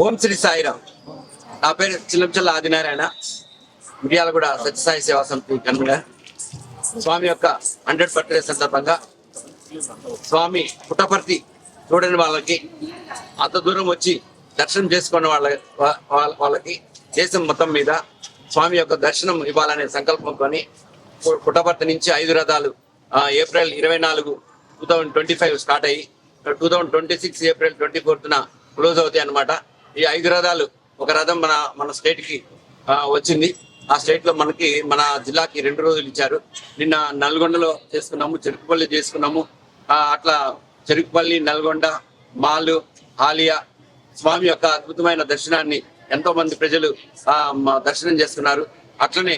ఓం శ్రీ సాయిరామ్. నా పేరు చిల్లంచల్ల ఆదినారాయణ, మిర్యాలగూడ సత్యసాయి సేవా సమితి కన్వీనర్. స్వామి యొక్క 100th బర్త్డే సందర్భంగా స్వామి పుట్టపర్తి చూడని వాళ్ళకి, అంత దూరం వచ్చి దర్శనం చేసుకున్న వాళ్ళకి దేశం మొత్తం మీద స్వామి యొక్క దర్శనం ఇవ్వాలనే సంకల్పంతో పుట్టపర్తి నుంచి 5 రథాలు ఏప్రిల్ 24, 2025 స్టార్ట్ అయ్యి 2026 ఏప్రిల్ 24న క్లోజ్ అవుతాయి అన్నమాట. ఈ 5 రథాలు, ఒక రథం మన స్టేట్ కి వచ్చింది. ఆ స్టేట్ లో మన జిల్లాకి 2 రోజులు ఇచ్చారు. నిన్న నల్గొండలో చేసుకున్నాము, చెరుకుపల్లి చేసుకున్నాము. అట్లా చెరుకుపల్లి, నల్గొండ, మాలు, ఆలియా స్వామి యొక్క అద్భుతమైన దర్శనాన్ని ఎంతో మంది ప్రజలు దర్శనం చేసుకున్నారు. అట్లనే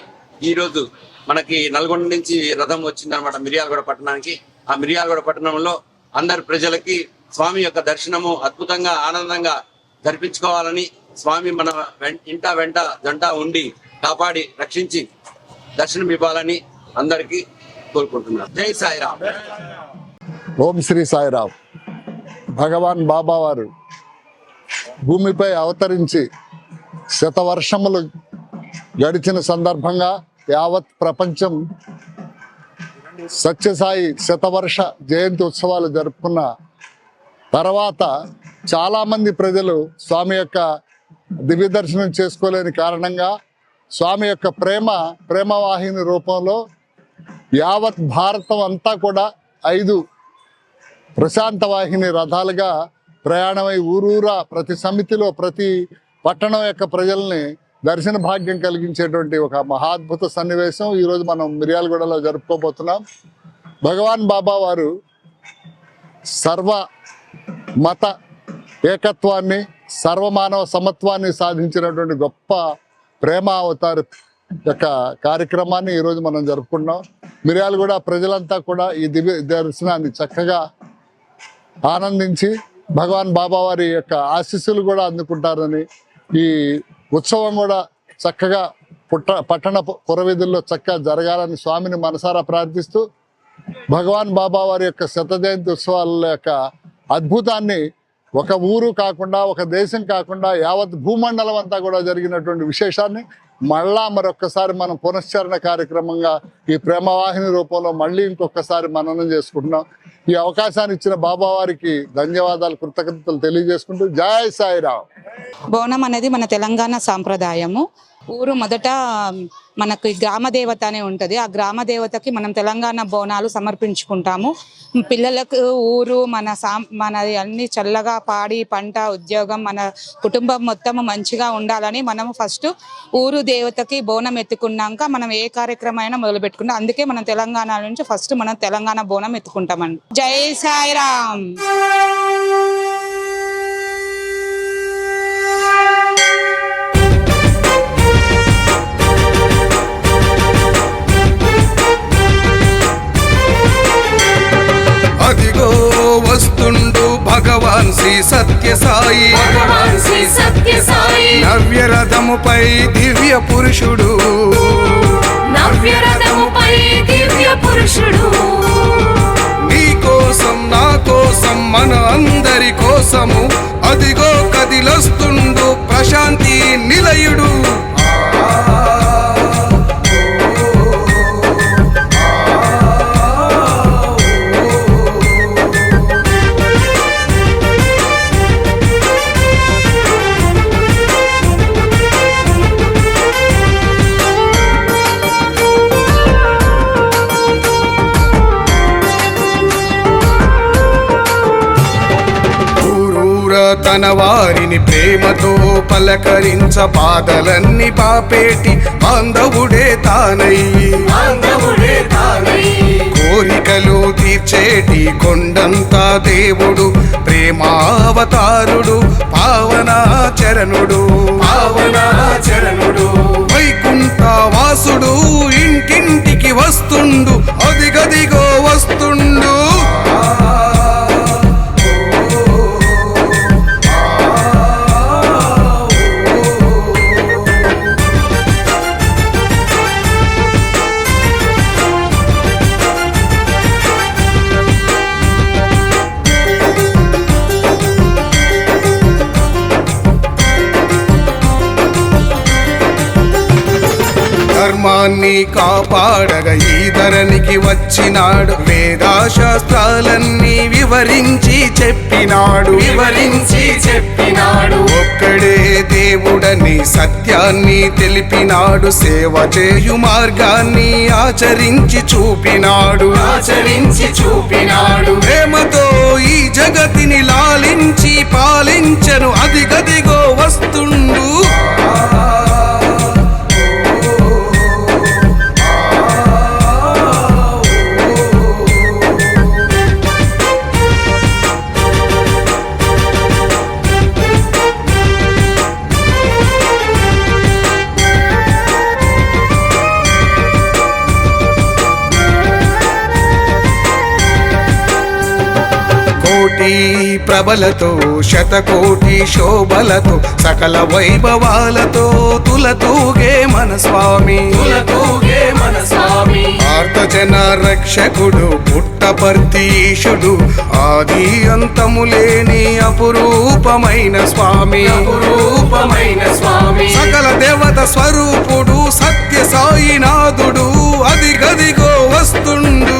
ఈ రోజు మనకి నల్గొండ నుంచి రథం వచ్చిందనమాట మిర్యాలగూడ పట్టణానికి. ఆ మిర్యాలగూడ పట్టణంలో అందరి ప్రజలకి స్వామి యొక్క దర్శనము అద్భుతంగా ఆనందంగా జరిపించుకోవాలని, స్వామి మన ఇంట వెంట జంట ఉండి కాపాడి రక్షించి దర్శనం ఇవ్వాలని అందరికీ కోరుకుంటున్నాను. జై సాయిరామ్. ఓం శ్రీ సాయిరామ్. భగవాన్ బాబా వారు భూమిపై అవతరించి శతవర్షములు గడిచిన సందర్భంగా యావత్ ప్రపంచం సత్యసాయి శతవర్ష జయంతి ఉత్సవాలు జరుపుకున్న తర్వాత చాలామంది ప్రజలు స్వామి యొక్క దివ్య దర్శనం చేసుకోలేని కారణంగా స్వామి యొక్క ప్రేమవాహిని రూపంలో యావత్ భారతం అంతా కూడా 5 ప్రశాంత వాహిని రథాలుగా ప్రయాణమై ఊరూరా ప్రతి సమితిలో ప్రతి పట్టణం యొక్క ప్రజల్ని దర్శన భాగ్యం కలిగించేటువంటి ఒక మహాద్భుత సన్నివేశం ఈరోజు మనం మిర్యాలగూడలో జరుపుకోబోతున్నాం. భగవాన్ బాబా వారు సర్వ మత ఏకత్వాన్ని, సర్వమానవ సమత్వాన్ని సాధించినటువంటి గొప్ప ప్రేమ అవతార యొక్క కార్యక్రమాన్ని ఈరోజు మనం జరుపుకుంటున్నాం. మిర్యాలగూడ ప్రజలంతా కూడా ఈ దివ్య దర్శనాన్ని చక్కగా ఆనందించి భగవాన్ బాబా వారి యొక్క ఆశీస్సులు కూడా అందుకుంటారని, ఈ ఉత్సవం కూడా చక్కగా పట్టణ పురవీధుల్లో చక్కగా జరగాలని స్వామిని మనసారా ప్రార్థిస్తూ, భగవాన్ బాబా వారి యొక్క శత జయంతి ఉత్సవాల యొక్క అద్భుతాన్ని ఒక ఊరు కాకుండా, ఒక దేశం కాకుండా యావత్ భూమండలం అంతా కూడా జరిగినటువంటి విశేషాన్ని మరొక్కసారి మనం పునశ్చరణ కార్యక్రమంగా ఈ ప్రేమవాహిని రూపంలో మళ్ళీ ఇంకొకసారి మననం చేసుకుంటున్నాం. ఈ అవకాశాన్ని ఇచ్చిన బాబా వారికి ధన్యవాదాలు, కృతజ్ఞతలు తెలియజేసుకుంటూ జై సాయిరామ్. బోనం అనేది మన తెలంగాణ సాంప్రదాయము. ఊరు మొదట మనకు గ్రామ దేవత అనే ఉంటుంది. ఆ గ్రామ దేవతకి మనం తెలంగాణ బోనాలు సమర్పించుకుంటాము. పిల్లలకు ఊరు మనది అన్ని చల్లగా పాడి పంట ఉద్యోగం మన కుటుంబం మొత్తం మంచిగా ఉండాలని మనము ఫస్ట్ ఊరు దేవతకి బోనం ఎత్తుకున్నాక మనం ఏ కార్యక్రమం మొదలు పెట్టుకుంటాం. అందుకే మనం తెలంగాణ నుంచి ఫస్ట్ మనం తెలంగాణ బోనం ఎత్తుకుంటామండి. జై సాయిరామ్. అదిగో వస్తుండు భగవాన్ శ్రీ సత్యసాయి, నవ్యరథముపై దివ్య పురుషుడు, నీ కోసం నా కోసం మన అందరి కోసము అదిగో కదిలొస్తుండు ప్రశాంతి నిలయుడు. తన వారిని ప్రేమతో పలకరించ బాధలన్నీ పాపేటి బాంధవుడే తానయ్యి, కోరికలు తీర్చేటి కొండంతా దేవుడు, ప్రేమావతారుడు, పావనాచరణుడు, వైకుంఠ వాసుడు ఇంటింటికి వస్తుండు, అదిగదిగో వస్తుండు. ధర్మాన్ని కాపాడగా ఈ ధరణికి వచ్చినాడు. వేదాశాస్త్రాలన్నీ వివరించి చెప్పినాడు. ఒక్కడే దేవుడని సత్యాన్ని తెలిపినాడు. సేవ చేయు మార్గాన్ని ఆచరించి చూపినాడు. ప్రేమతో ఈ జగతిని లాలించి పాలించను అదిగదిగో వస్తుండు. కోటి ప్రభలతో శతకోటి శోభలతో సకల వైభవాలతో తులతూగే మన స్వామి. ఆర్తజన రక్షకుడు పుట్టపర్తీశుడు ఆది అంతము లేని అపురూపమైన స్వామి. సకల దేవత స్వరూపుడు సత్య సాయినాథుడు అదిగదిగో వస్తుండు.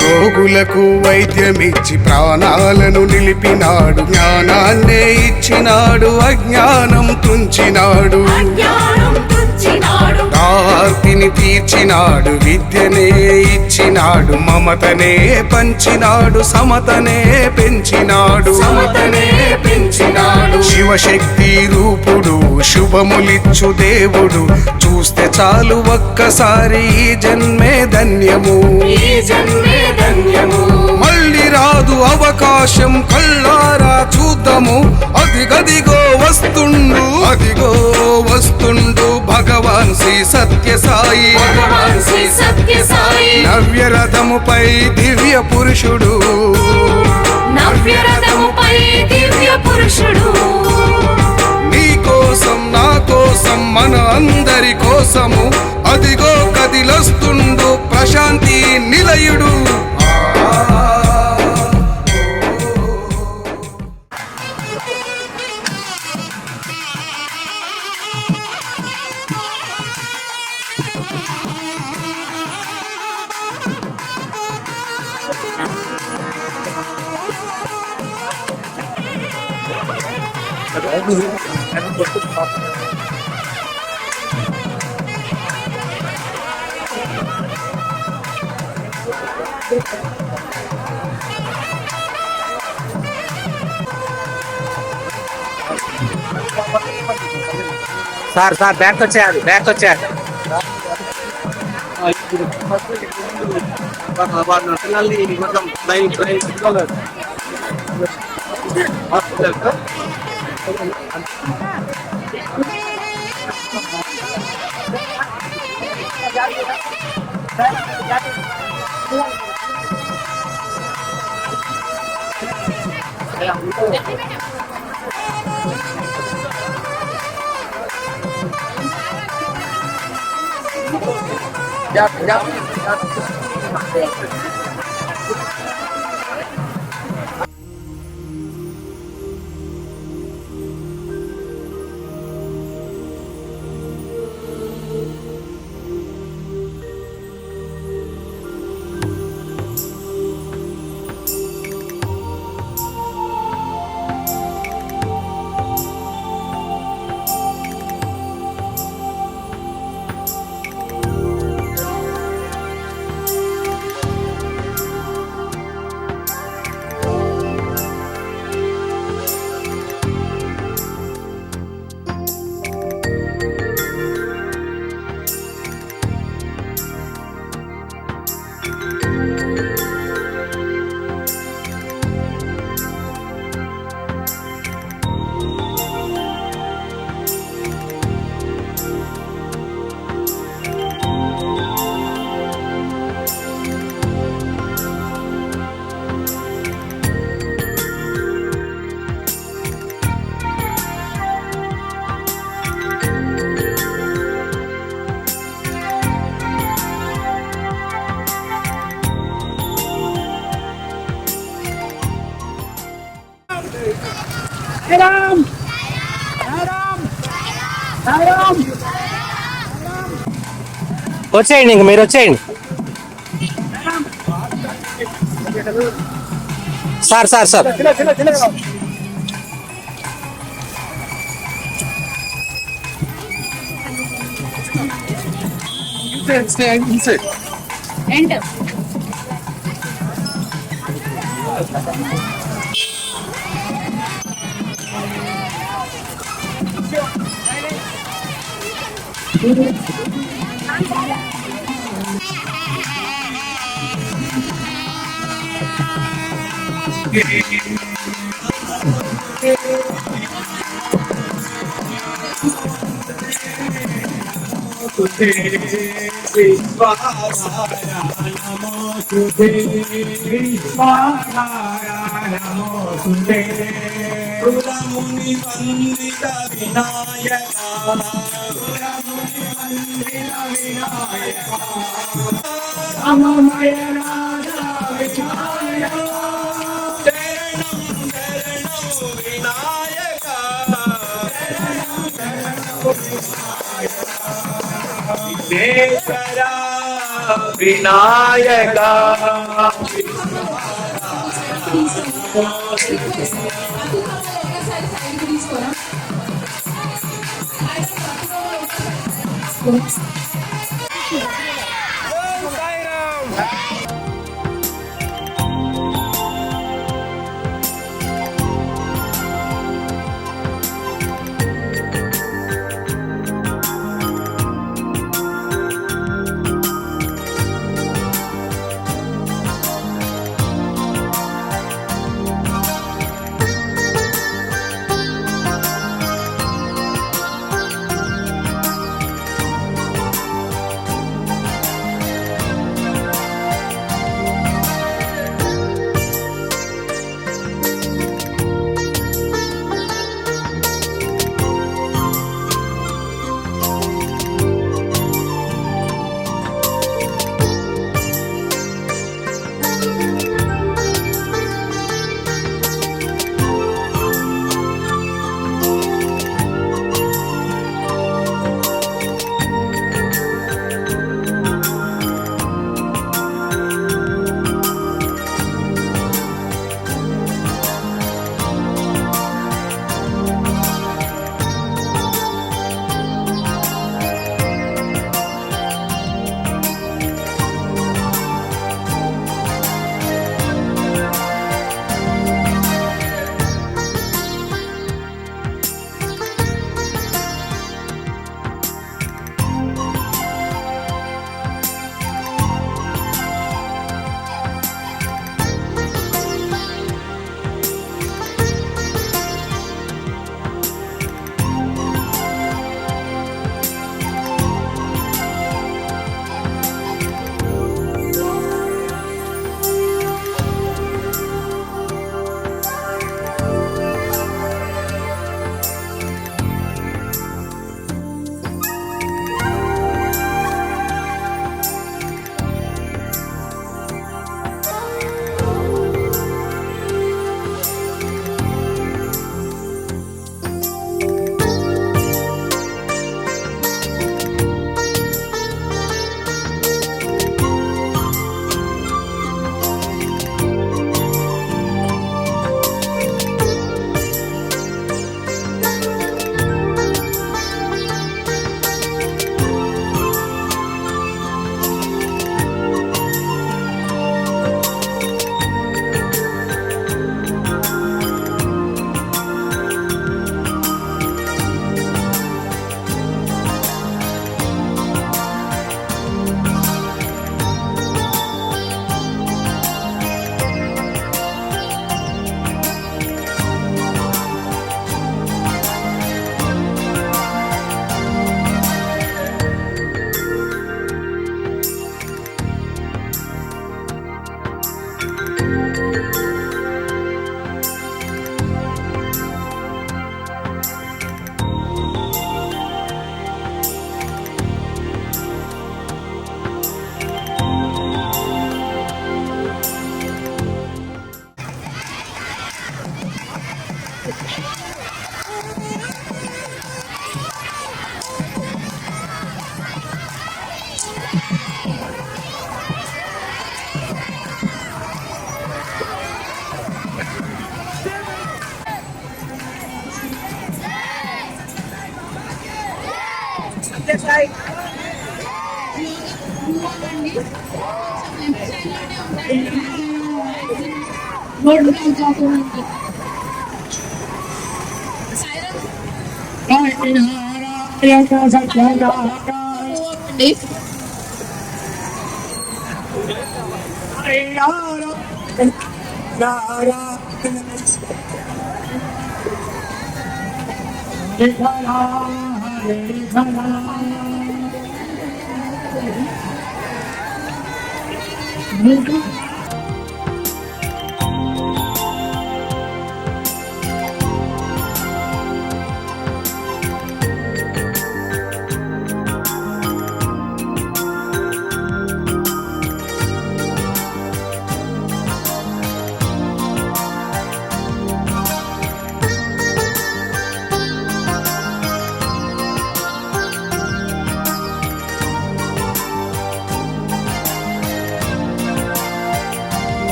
రోగులకు వైద్యమిచ్చి ప్రాణాలను నిలిపినాడు. జ్ఞానాన్నే ఇచ్చినాడు, అజ్ఞానం తుంచినాడు. దార్తిని తీర్చినాడు, విద్యనే ఇచ్చినాడు. మమతనే పంచినాడు, సమతనే పెంచినాడు. శివశక్తి రూపుడు శుభములిచ్చు దేవుడు. చూస్తే చాలు ఒక్కసారి ఈ జన్మే ధన్యము. మళ్ళీ రాదు అవకాశం కళ్ళారా చూద్దాము. అదిగదిగో వస్తుండు, అదిగో వస్తుండు భగవాన్ శ్రీ సత్య సాయి. నవ్య రథముపై దివ్య పురుషుడు. నీ కోసం నా కోసం మన అందరి కోసము అదిగో కదిలొస్తుండు ప్రశాంతి నిలయుడు. సార్ బ్యాక్ వచ్చేయాలి, బ్యాక్ వచ్చేయాలి. పిల్లల్ని మొత్తం వచ్చేయండి, ఇంక మీరు వచ్చేయండి. Sir sir sir Vinayaka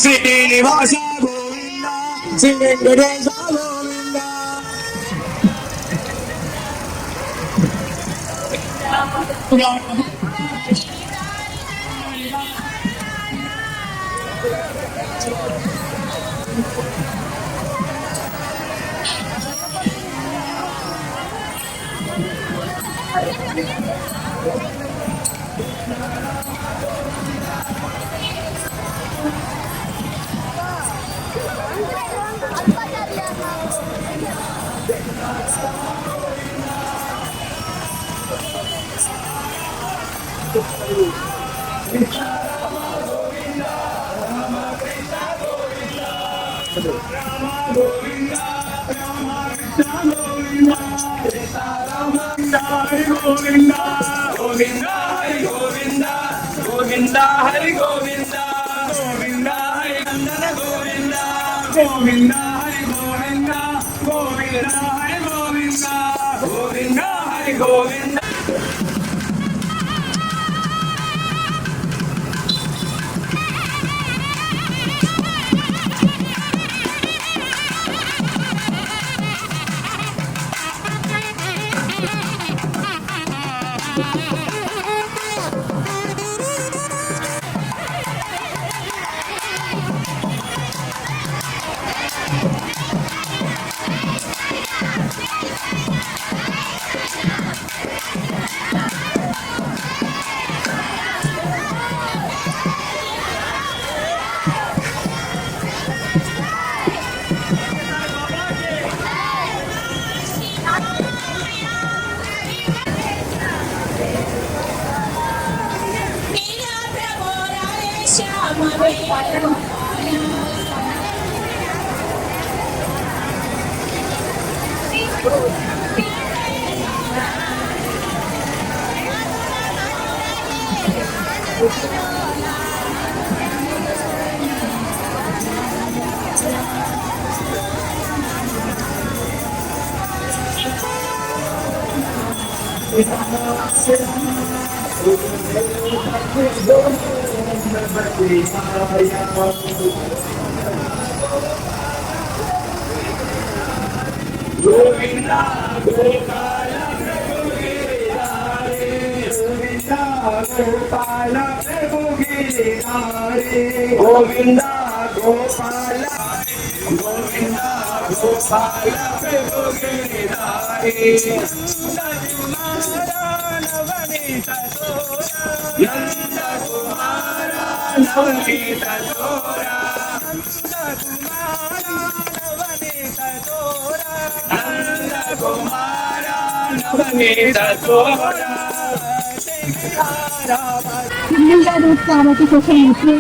Srinivasa Govinda Sri Venkatesha Govinda. Hari Govinda Govinda Hari Govinda Govinda Hari Govinda Govinda Hari Nandana Govinda Govinda Hari Govinda Govinda Hari Govinda Govinda Hari Govinda. Govinda Gopala ప్రభు గిరిధారి గోవింద గోపాల ప్రభు గిరిధారి గోవింద గోపాల గోవింద గోపాల ప్రభు గిరిధారి నంద కుమార నవనీత చోరా నంద కుమార నవనీత చోరా సింగిల్గా రూట్ కాబట్టి కొంచెం ముఖ్యం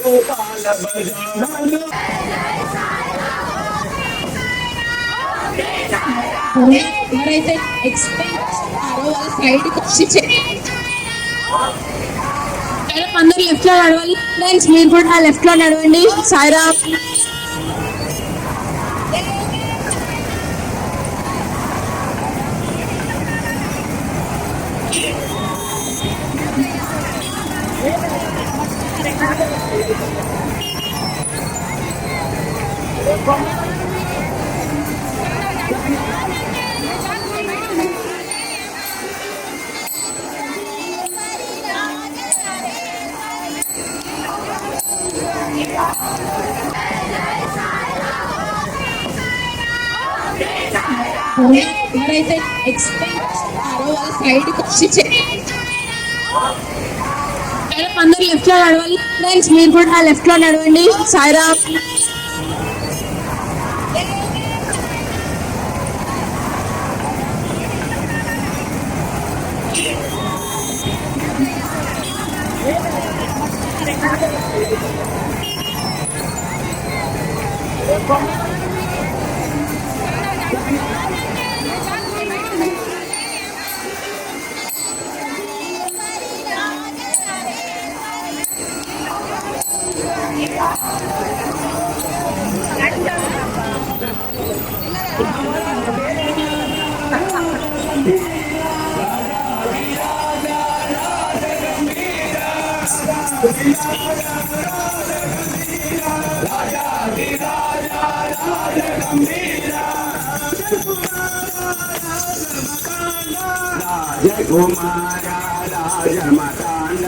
గోపాల భజన ఎవరైతే ఎక్స్పెక్ట్ వాళ్ళ సైడ్కి వచ్చి అందరు లెఫ్ట్ లో నడవాలి ఫ్రెండ్స్, మీరు కూడా లెఫ్ట్ లో నడవండి. సాయిరామ్. ఎవరైతే ఎక్స్పెక్ట్ వాళ్ళ సైడ్కి వచ్చి అందరు లెఫ్ట్ లో నడవాలి ఫ్రెండ్స్, మీరు కూడా లెఫ్ట్ లో నడవండి. సాయిరామ్. రాజకుమార రాజమతాండ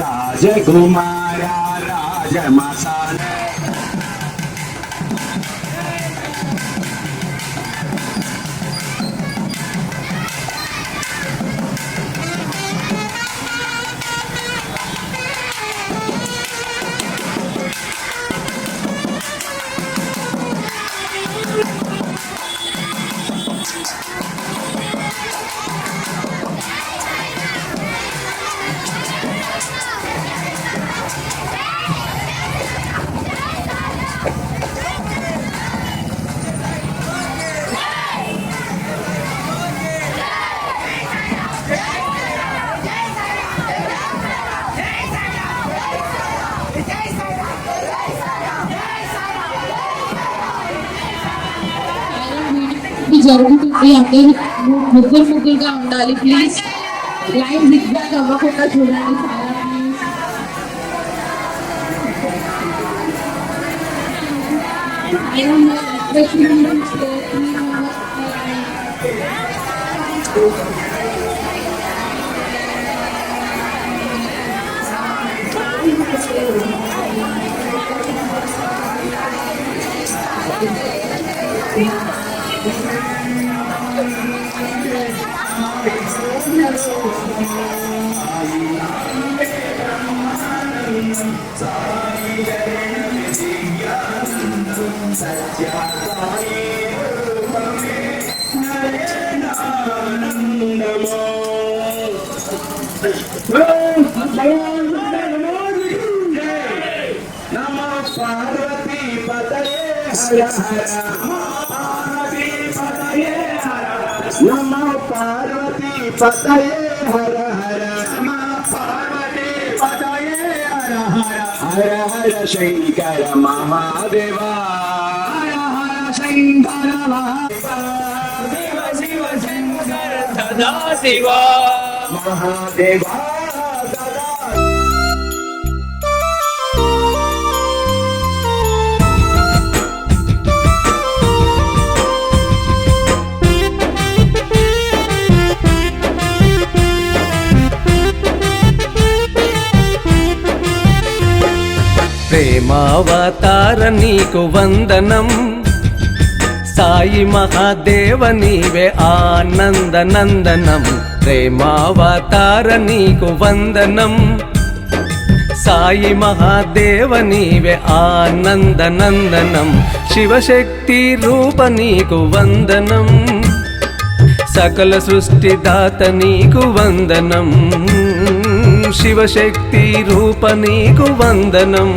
రాజకుమార రాజమతాండ జరుగుతుంది. అందరూ ముగ్గురుగా ఉండాలి ప్లీజ్. లైన్ జిగ్జాగ్ అవ్వకుండా చూడండి. పార్వతీ పతయే హర హర పార్వతీ పతయే హర హర హర హర శంకర మహాదేవా హర హర శంకర మహాదేవ శివ శంకర సదా శివ మహాదేవా ప్రేమావతార నీకు వందనం, సాయి మహాదేవ నీవే ఆనంద నందనం. ప్రేమావతార నీకు వందనం, సాయి మహాదేవ నీవే ఆనంద నందనం. శివశక్తి రూప నీకు వందనం, సకల సృష్టి దాత నీకు వందనం. శివశక్తి రూప నీకు వందనం,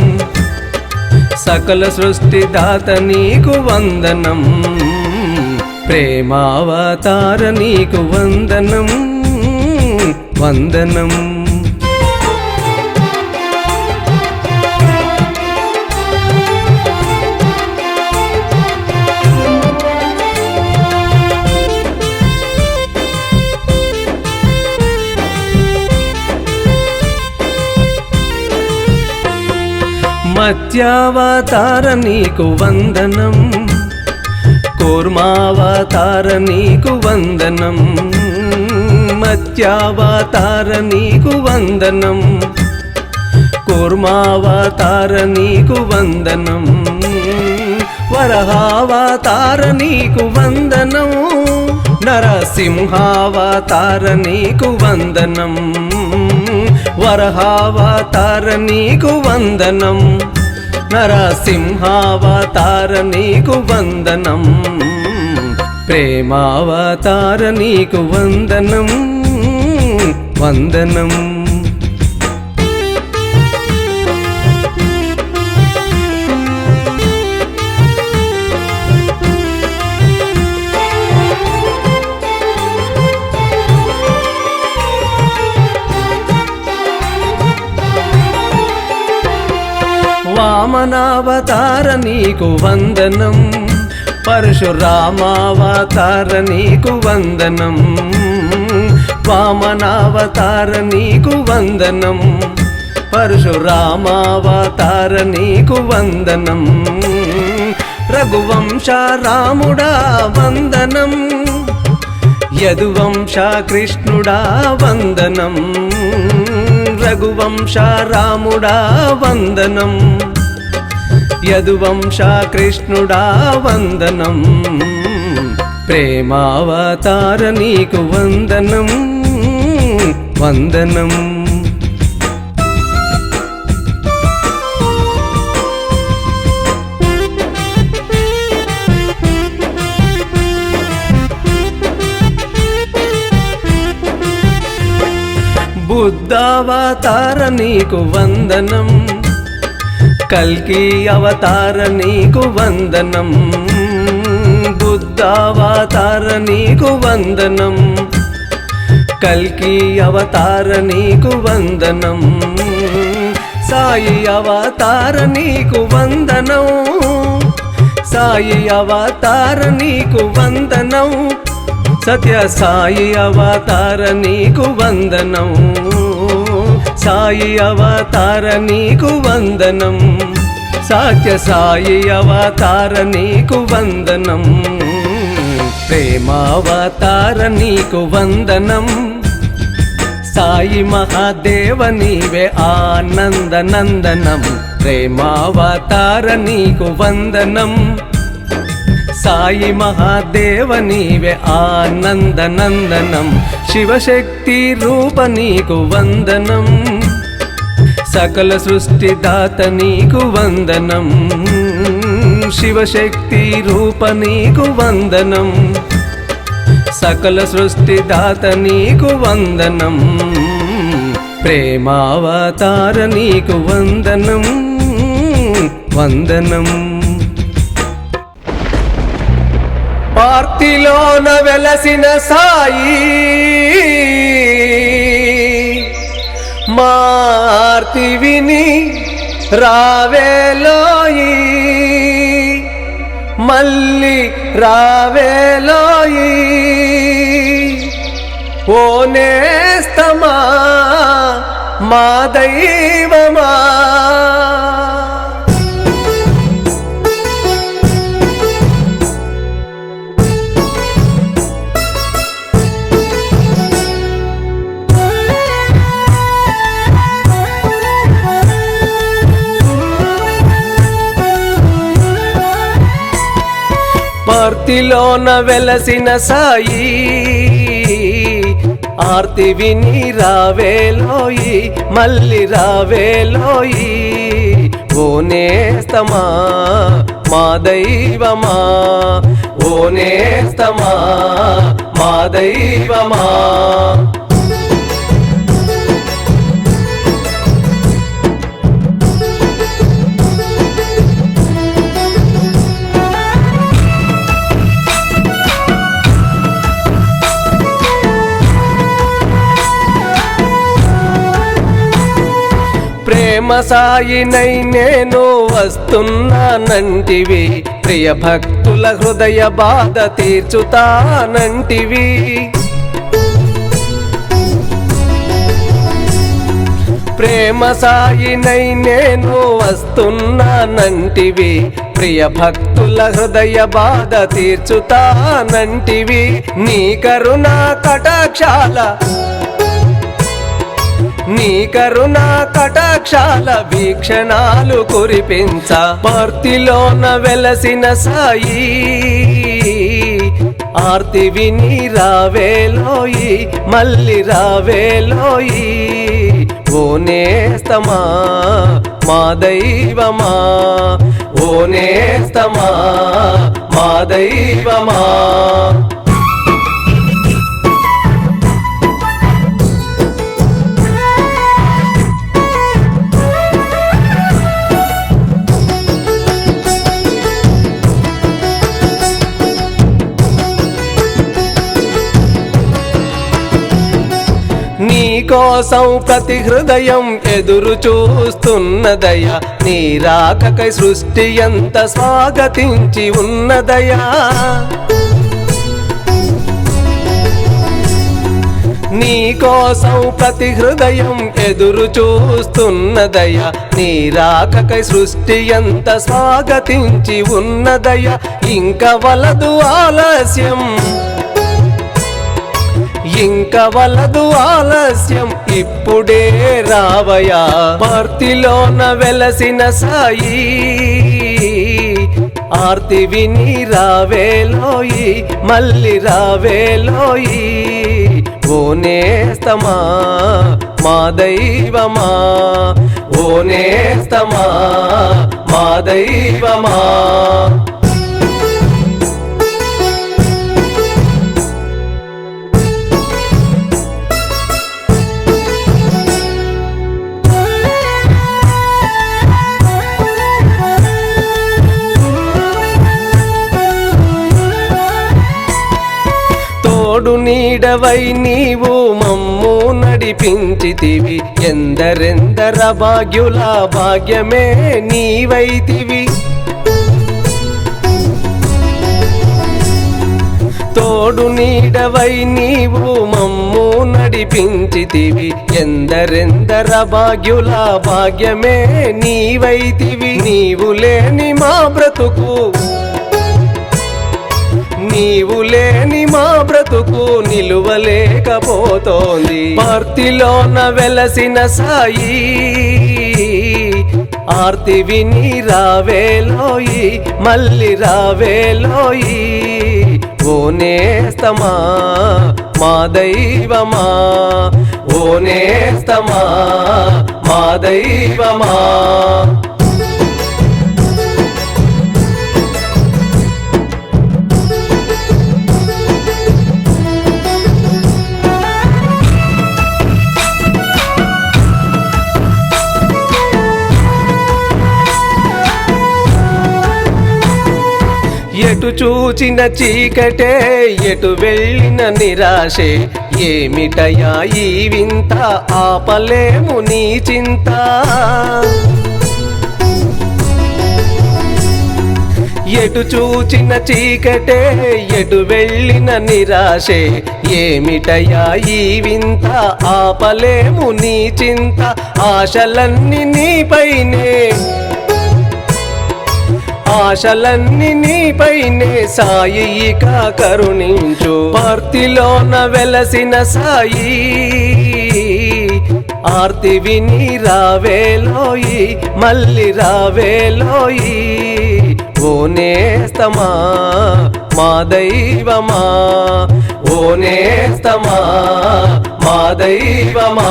సకల సృష్టి దాత నీకు వందనం. ప్రేమావతార నీకు వందనం వందనం. మత్స్యావతార నీకు వందనం, కూర్మావతార నీకు వందనం. మత్స్యావతార నీకు వందనం, కూర్మావతార నీకు వందనం. వరహావతార నీకు వందనం, నరసింహావతార నీకు వందనం. వరహావతార నీకు వందనం, నరసింహావతార నీకు వందనం. ప్రేమావతార నీకు వందనం వందనం. వామనావతార నీకు వందనం, పరశురామావతార నీకు వందనం. వామనావతార నీకు వందనం, పరశురామావతార నీకు వందనం. రఘువంశ రాముడా వందనం, యదువంశ కృష్ణుడా వందనం. రఘువంశ రాముడా వందనం, యదువంశ కృష్ణుడా వందనం. ప్రేమావతార నీకు వందనం వందనం. బుద్ధావతార నీకు వందనం, కల్కి అవతార నీకు వందనం. బుద్ధావతార నీకు వందనం, కల్కి అవతార నీకు వందనం. సాయి అవతార నీకు వందనం, సాయి అవతార నీకు వందనం. సత్య సాయి అవతార నీకు వందనం, సాయి అవతార నీకు వందనం. సత్య సాయి అవతార నీకు వందనం. ప్రేమావతార నీకు వందనం, సాయి మహాదేవ నీవే ఆనంద నందనం. ప్రేమావతార నీకు వందనం, సాయి మహాదేవ నీవే ఆనందనందనం శివశక్తి రూప నీకు వందనం సకల సృష్టి దాత నీకు వందనం శివశక్తి రూప నీకు వందనం సకల సృష్టి దాత నీకు వందనం ప్రేమావతార నీకు వందనం వందనం పార్తిలోన వెలసిన సాయి మార్తి విని రావేలోయి మళ్ళీ రావేలోయి ఓ నేస్తమా మా దైవమా పార్తిలోన వెలసిన సాయి ఆర్తి విని రావేలోయి మళ్ళీ రావేలోయి ఓ నేస్తమా మా దైవమా ఓ నేస్తమా మా దైవమా ప్రేమ సాయినై నేను వస్తున్నానంటివి ప్రియ భక్తుల హృదయ బాధ తీర్చుతానంటివి ప్రేమ సాయినై నేను వస్తున్నానంటివి ప్రియ భక్తుల హృదయ బాధ తీర్చుతానంటివి నీ కరుణా కటాక్షాల నీ కరుణా కటాక్షాల వీక్షణాలు కురిపించ పార్తిలోన వెలసిన సాయి ఆర్తి విని రావేలోయి మళ్ళీ రావేలోయి ఓ నేస్తమా మా దైవమా ఓ నేస్తమా మా దైవమా నీ కోసం ప్రతి హృదయం ఎదురు చూస్తున్నదయా నీ రాకకై సృష్టి ఎంత స్వాగతించి ఉన్నదయా నీ కోసం ప్రతి హృదయం ఎదురు చూస్తున్నదయా నీ రాకకై సృష్టి ఎంత స్వాగతించి ఉన్నదయా ఇంక వలదు ఆలస్యం ఇంక వలదు ఆలస్యం ఇప్పుడే రావయా పార్తిలోన వెలసిన సాయి ఆర్తి విని రావేలోయి మళ్ళీ రావేలోయి ఓ నేస్తమా మా దైవమా ఓ నేస్తమా మా దైవమా తోడు నీడవై నీవు మమ్ము నడిపించితివి ఎందరెందర భాగ్యుల భాగ్యమే నీవైతివి తోడు నీడవై నీవు మమ్ము నడిపించితివి ఎందరెందర భాగ్యుల భాగ్యమే నీవైతివి నీవు లేని మా బ్రతుకు నీవు లేని మా బ్రతుకు నిలువలేకపోతోంది పార్తిలోన వెలసిన సాయి ఆర్తి విని రావేలోయి మళ్ళీ రావేలోయి ఓ నేస్తమా మా దైవమా ఓ నేస్తమా మా దైవమా ఎటు చూచిన చీకటే ఎటు వెళ్ళిన నిరాశే ఏమిటయా ఈ వింత ఆపలేము నీ చింత ఎటు చూచిన చీకటే ఎటు వెళ్ళిన నిరాశే ఏమిటయా ఈ వింత ఆపలేము నీ చింత ఆశలన్నీ నీపైనే ఆశలన్నీ నీపైనే సాయి ఇక కరుణించు పార్తిలోన వెలసిన సాయి ఆర్తి విని రావేలోయి మళ్ళీ రావేలోయి ఓ నేస్తమా మా దైవమా ఓ నేస్తమా మా దైవమా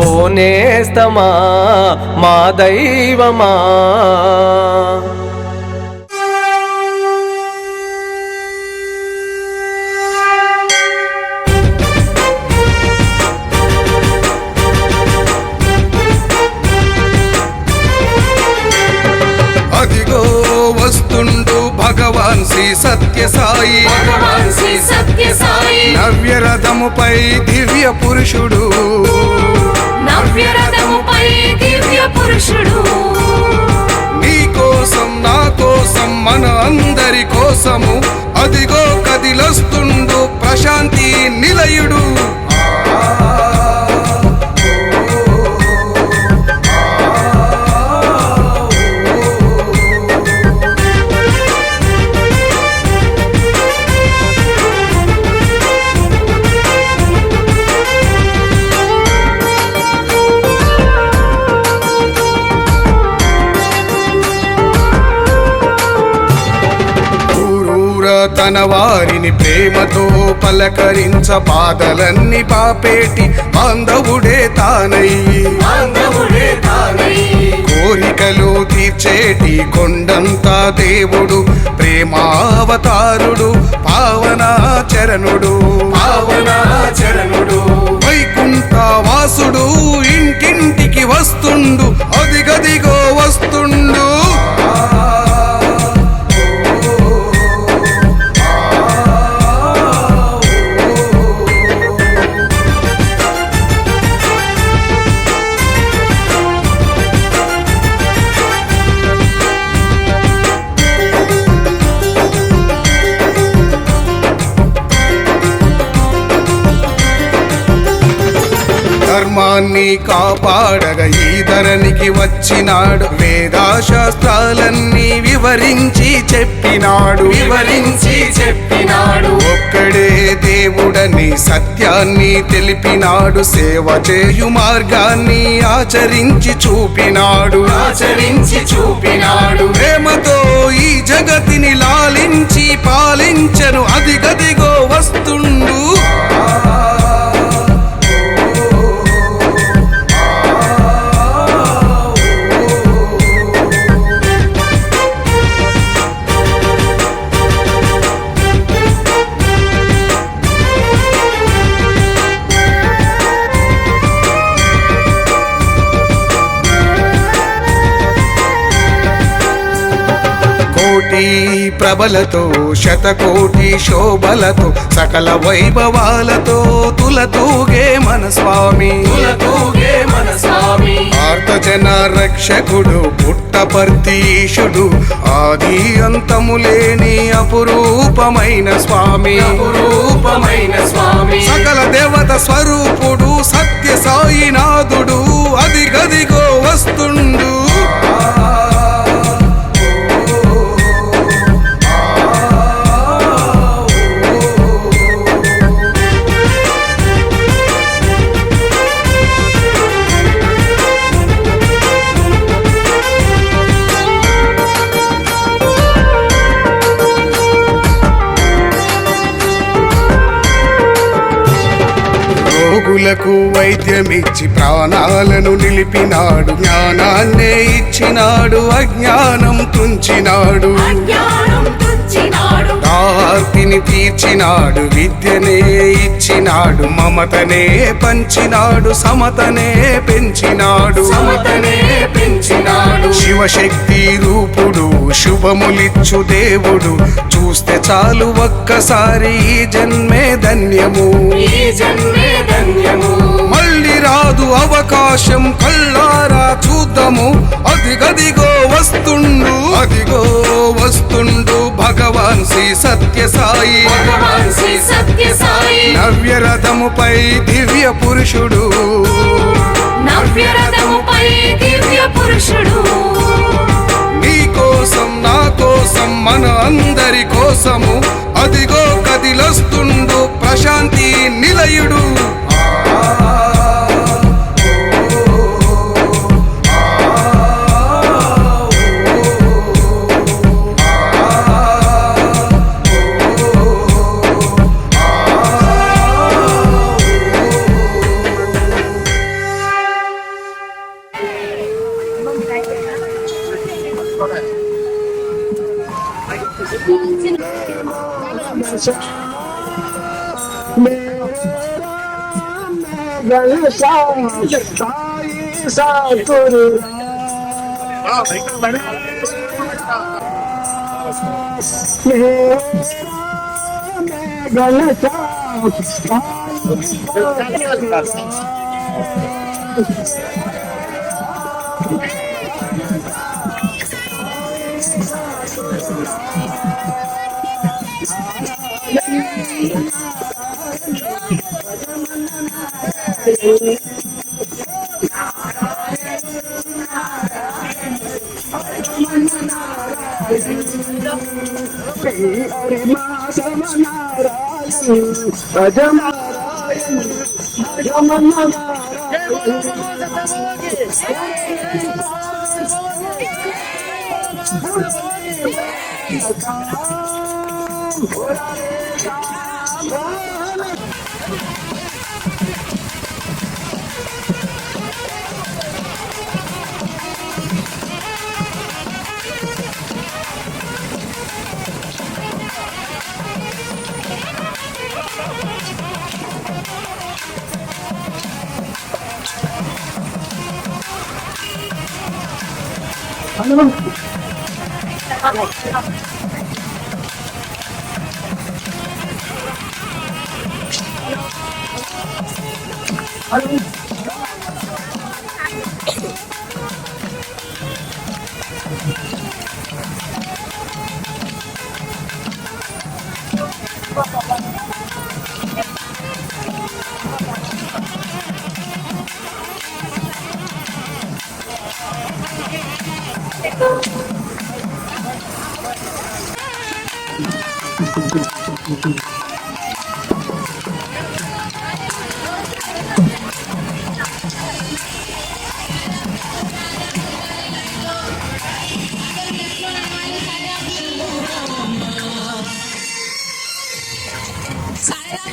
ఓ నేస్తమా మా దైవమా అదిగో వస్తుండు భగవాన్ శ్రీ సత్యసాయి నవ్యరథముపై దివ్య పురుషుడు నీ కోసం నా కోసం మన అందరి కోసము అదిగో కదిలొస్తుండు ప్రశాంతి నిలయుడు తన వారిని ప్రేమతో పలకరించ బాధలన్నీ పాపేటి బాంధవుడే తానయ్యి కోరికలు తీర్చేటి కొండంతా దేవుడు ప్రేమావతారుడు పావనాచరణుడు వైకుంఠ వాసుడు ఇంటింటికి వస్తుండు అదిగదిగో వస్తుండు ధర్మాన్ని కాపాడగా ఈ ధరణికి వచ్చినాడు వేదాశాస్త్రాలన్నీ వివరించి చెప్పినాడు ఒక్కడే దేవుడని సత్యాన్ని తెలిపినాడు సేవ చేయు మార్గాన్ని ఆచరించి చూపినాడు ప్రేమతో ఈ జగతిని లాలించి పాలించను అదిగదిగో వస్తుండు కోటి ప్రభలతో శతకోటి శోభలతో సకల వైభవాలతో తులతూగే మన స్వామి ఆర్తజన రక్షకుడు పుట్టపర్తీశుడు ఆది అంతము లేని అపురూపమైన స్వామి సకల దేవత స్వరూపుడు సత్య సాయినాథుడు అదిగదిగో వస్తుండు రోగులకు వైద్యమిచ్చి ప్రాణాలను నిలిపినాడు. జ్ఞానాన్నే ఇచ్చినాడు, అజ్ఞానం తుంచినాడు. ఆర్తిని తీర్చినాడు, విద్యనే ఇచ్చినాడు. మమతనే పంచినాడు, సమతనే పెంచినాడు. శివశక్తి రూపుడు, శుభములిచ్చు దేవుడు. చూస్తే చాలు ఒక్కసారి ఈ జన్మే ధన్యము. మళ్ళీ రాదు అవకాశం, కళ్ళారా చూద్దాము. అదిగదిగో వస్తుండు, అదిగో వస్తుండు భగవాన్ శ్రీ సత్యసాయి. నవ్యరథముపై దివ్య పురుషుడు, నీ కోసం నా కోసం మన అందరి కోసము. అదిగో కదిలొస్తుండు ప్రశాంతి నిలయుడు.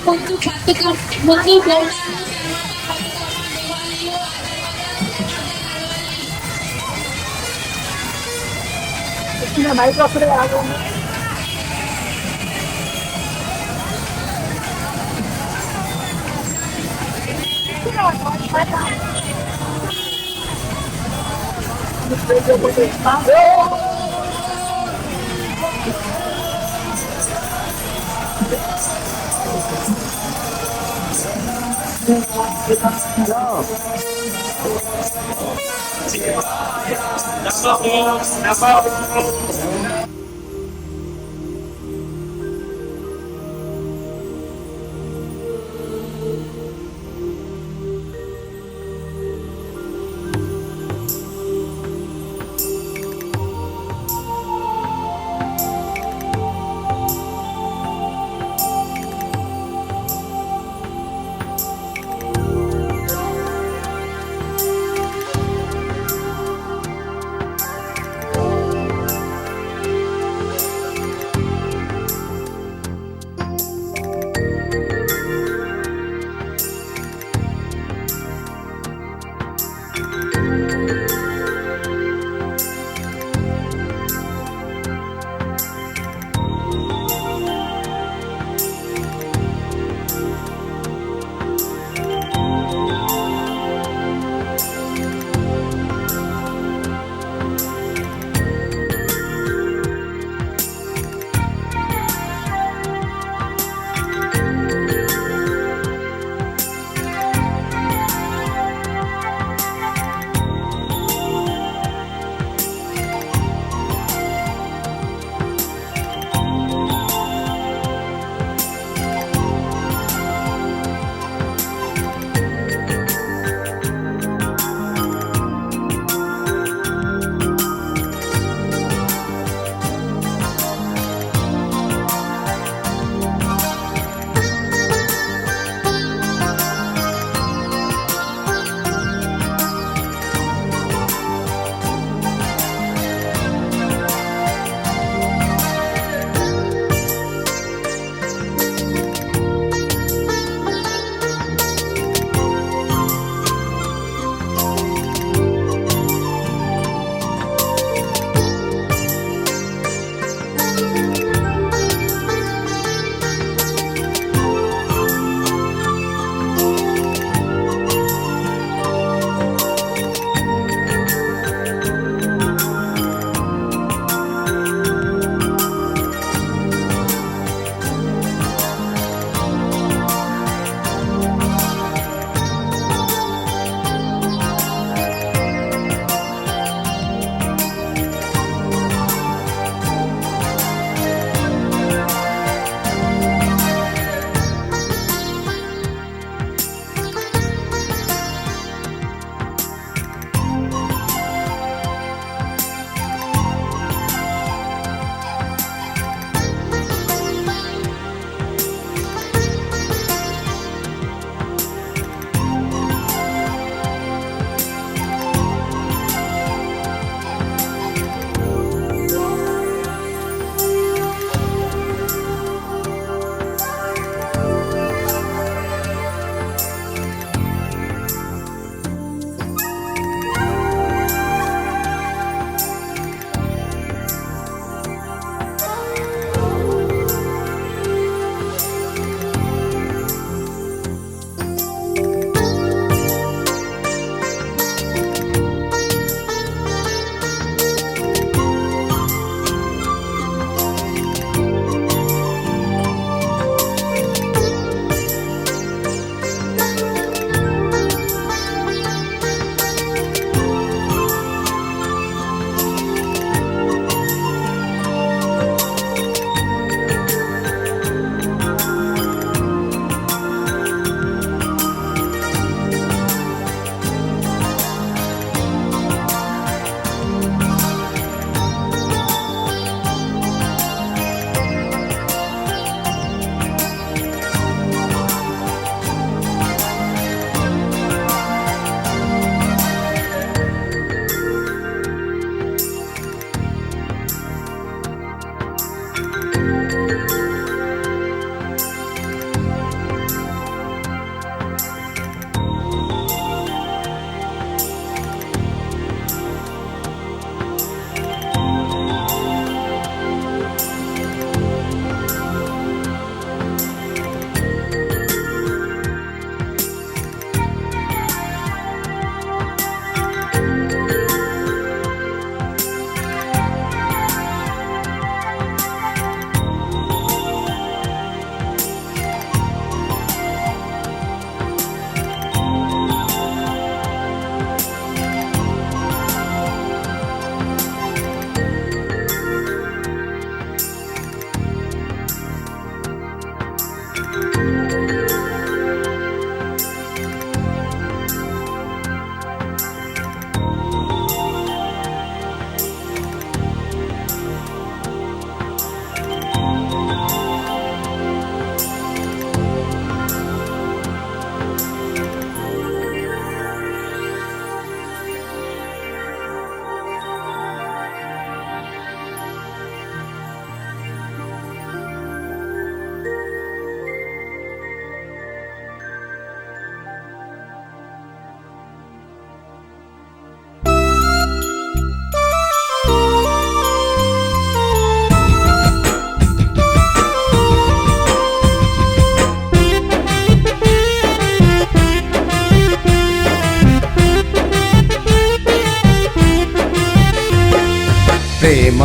ముందు బతుకం ముందు బయట అప్పుడే ఆగండి.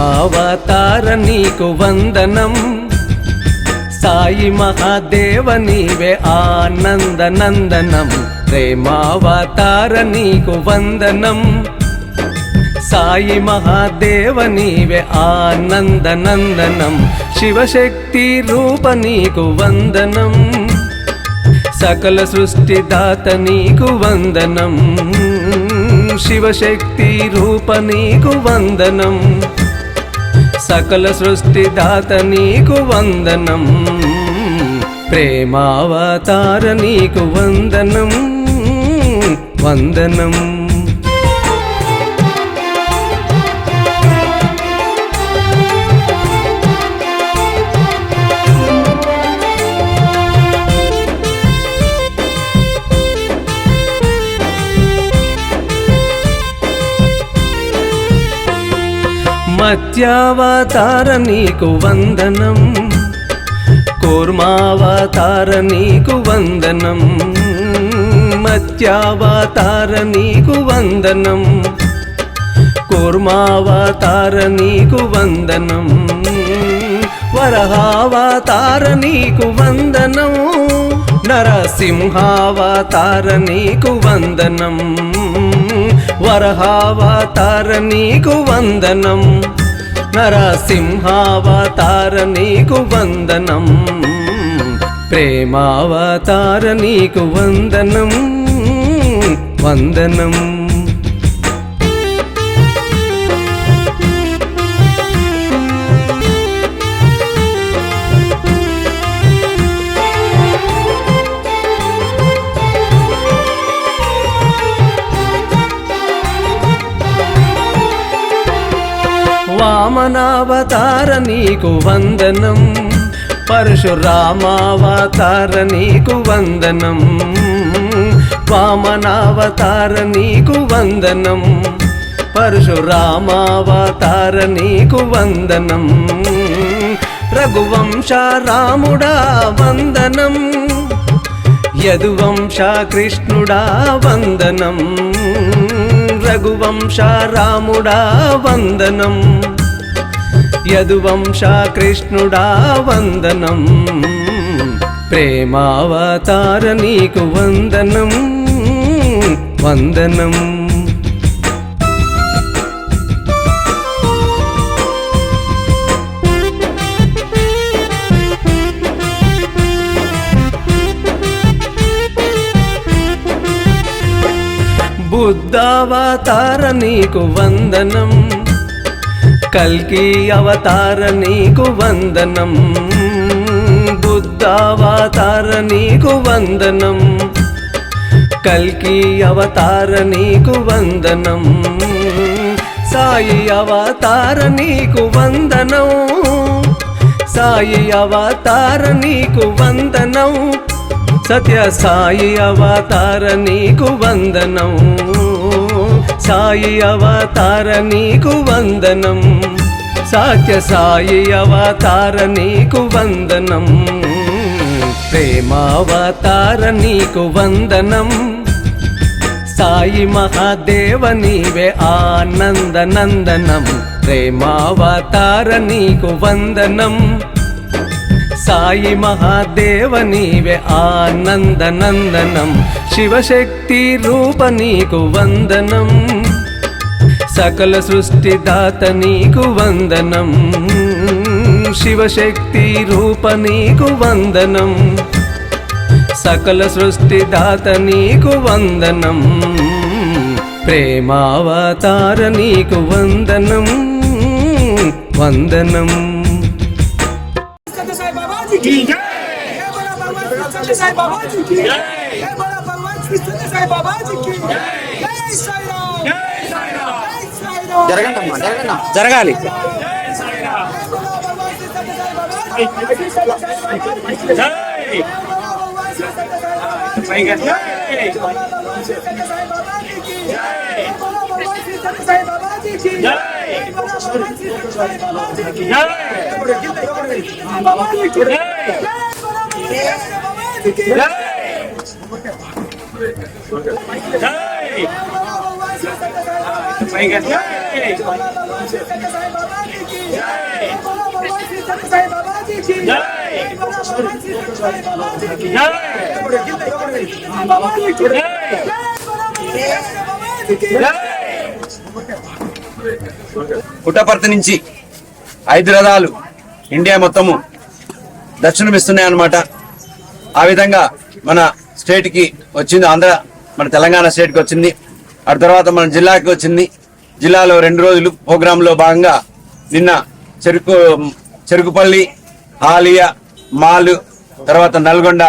ప్రేమావతార నీకు వందనం, సాయి మహాదేవ నీవే ఆనంద నందనం. ప్రేమావతార నీకు వందనం, సాయి మహాదేవ నీవే ఆనంద నందనం. శివశక్తి రూప నీకు వందనం, సకల సృష్టి దాత నీకు వందనం. శివశక్తి రూప నీకు వందనం, సకల సృష్టి దాత నీకు వందనం. ప్రేమావతార నీకు వందనం, వందనం. మత్స్యావతార నీకు వందనం, కూర్మావతార నీకు వందనం. మత్స్యావతార నీకు వందనం, కూర్మావతార నీకు వందనం. వరహావతార నీకు వందనం, నరసింహావతార నీకు వందనం. వరహావతార నీకు వందనం, నరసింహావతార నీకు వందనం. ప్రేమావతార నీకు వందనం, వందనం. వామనావతార నీకు వందనం, పరశురామావతార నీకు వందనం. వామనావతార నీకు వందనం, పరశురామావతార నీకు వందనం. రఘువంశ రాముడా వందనం, యదువంశ కృష్ణుడా వందనం. రఘువంశ రాముడా వందనం, యదువంశ కృష్ణుడా వందనం. ప్రేమావతార నీకు వందనం, వందనం. బుద్ధావతార నీకు వందనం, కల్కి అవతార నీకు వందనం. బుద్ధావతార నీకు వందనం, కల్కి అవతార నీకు వందనం. సాయి అవతార నీకు వందనం, సాయి అవతార నీకు వందనం. సత్య సాయి అవతార నీకు వందనం, సాయి అవతార నీకు వందనం. సత్య సాయి అవతార నీకు వందనం. ప్రేమావతార నీకు వందనం, సాయి మహాదేవ నీవే ఆనంద నందనం. ప్రేమావతార నీకు వందనం, సాయి మహాదేవ నీవే ఆనంద నందనం. శివశక్తి రూప నీకు వందనం, సకల సృష్టి దాత నీకు వందనం. శివశక్తి రూప నీకు వందనం, సకల సృష్టి దాత నీకు వందనం. ప్రేమావతార నీకు వందనం, వందనం. జరగాలి. పుట్టపర్తి నుంచి 5 రథాలు ఇండియా మొత్తము దర్శనమిస్తున్నాయి అన్నమాట. ఆ విధంగా మన స్టేట్ కి వచ్చింది, ఆంధ్ర మన తెలంగాణ స్టేట్ కి వచ్చింది. ఆ తర్వాత మన జిల్లాకి వచ్చింది. జిల్లాలో 2 రోజులు ప్రోగ్రామ్ లో భాగంగా నిన్న చెరుకుపల్లి, హాలియా, మాలు, తర్వాత నల్గొండ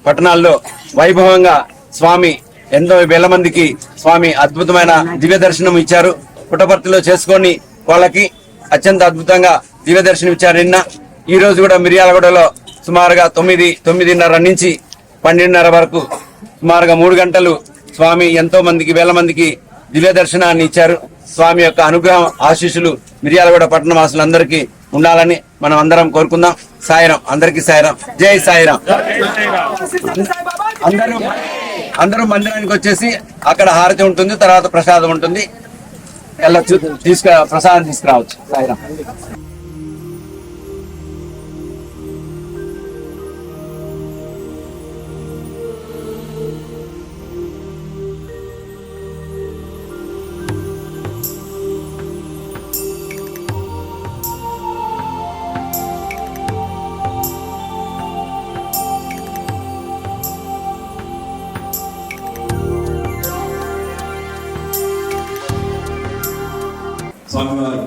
పట్టణాల్లో వైభవంగా స్వామి ఎంతో వేల మందికి స్వామి అద్భుతమైన దివ్య దర్శనం ఇచ్చారు. పుట్టపర్తిలో చేసుకొని వాళ్ళకి అత్యంత అద్భుతంగా దివ్య దర్శనం ఇచ్చారు నిన్న. ఈ రోజు కూడా మిర్యాలగూడలో సుమారుగా 9:30 నుంచి 12:30 వరకు సుమారుగా 3 గంటలు స్వామి ఎంతో మందికి, వేల మందికి దివ్య దర్శనాన్ని ఇచ్చారు. స్వామి యొక్క అనుగ్రహం, ఆశీస్సులు మిర్యాలగూడ పట్టణ వాసులందరికీ ఉండాలని మనం అందరం కోరుకుందాం. సాయిరాం, అందరికీ సాయిరాం, జై సాయిరాం. అందరూ మందిరానికి వచ్చేసి అక్కడ హారతి ఉంటుంది, తర్వాత ప్రసాదం ఉంటుంది, వెళ్ళొచ్చు, ప్రసాదం తీసుకురావచ్చు. సాయిరాం. స్వామివారు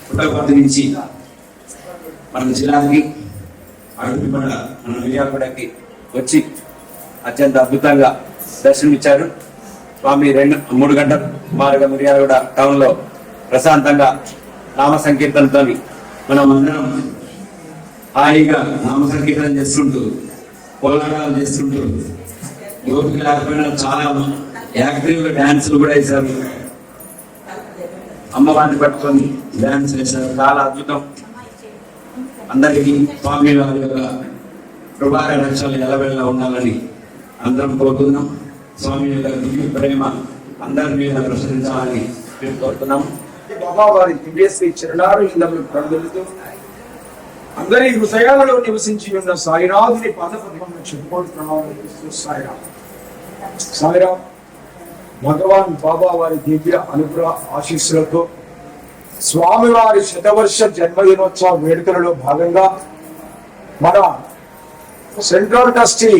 పుట్టపర్తి నుంచి మన జిల్లాకి అడుగుపడ మన మిర్యాలగూడకి వచ్చి అత్యంత అద్భుతంగా దర్శనమిచ్చారు. స్వామి 3 గంటల సుమారుగా మిర్యాలగూడ టౌన్ లో ప్రశాంతంగా నామ సంకీర్తనతో మనం అందరం హాయిగా నామ సంకీర్తన చేస్తుంటూ, కోలాటాలు చేస్తుంటూ, యువకులు లేకపోయినా చాలా యాక్టివ్ గా డాన్సులు కూడా వేశారు. అమ్మవారిని పట్టుకొని డాన్స్ చేశారు. చాలా అద్భుతం. అందరికీ స్వామి వారి యొక్క కృపార రక్షలు ఎలవెళ్ళ ఉండాలని అందరం కోరుతున్నాం. స్వామి యొక్క దివ్య ప్రేమ అందరి మీద ప్రసరించాలని మేము కోరుతున్నాం. బాబావారి దివ్యశ్రీ చరణారవిందములు ప్రజలతో అందరి హృదయాలలో నివసించి ఉన్న సాయినాథుని పాదపద్మను చెప్పుకుంటున్నాం. సాయిరాం. భగవాన్ బాబా వారి దివ్య అనుగ్రహ ఆశీస్సులతో స్వామివారి శతవర్ష జన్మదినోత్సవ వేడుకలలో భాగంగా మన సెంట్రల్ ట్రస్టీ